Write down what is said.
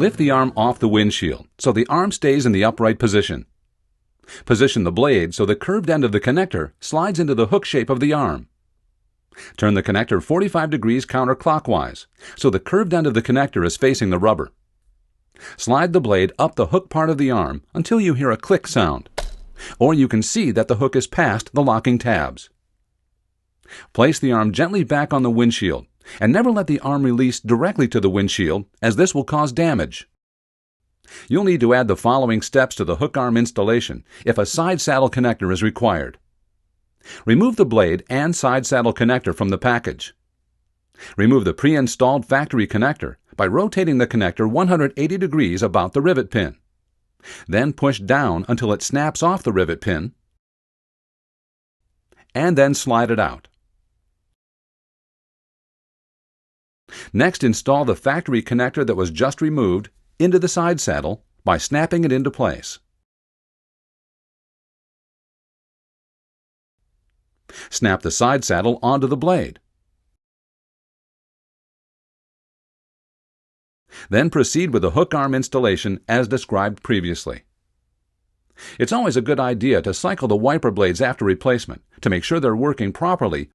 Lift the arm off the windshield so the arm stays in the upright position. Position the blade so the curved end of the connector slides into the hook shape of the arm. Turn the connector 45 degrees counterclockwise so the curved end of the connector is facing the rubber. Slide the blade up the hook part of the arm until you hear a click sound, or you can see that the hook is past the locking tabs. Place the arm gently back on the windshield and never let the arm release directly to the windshield, as this will cause damage. You'll need to add the following steps to the hook arm installation if a side saddle connector is required. Remove the blade and side saddle connector from the package. Remove the pre-installed factory connector by rotating the connector 180 degrees about the rivet pin. Then push down until it snaps off the rivet pin, and then slide it out. Next, install the factory connector that was just removed into the side saddle by snapping it into place. Snap the side saddle onto the blade. Then proceed with the hook arm installation as described previously. It's always a good idea to cycle the wiper blades after replacement to make sure they're working properly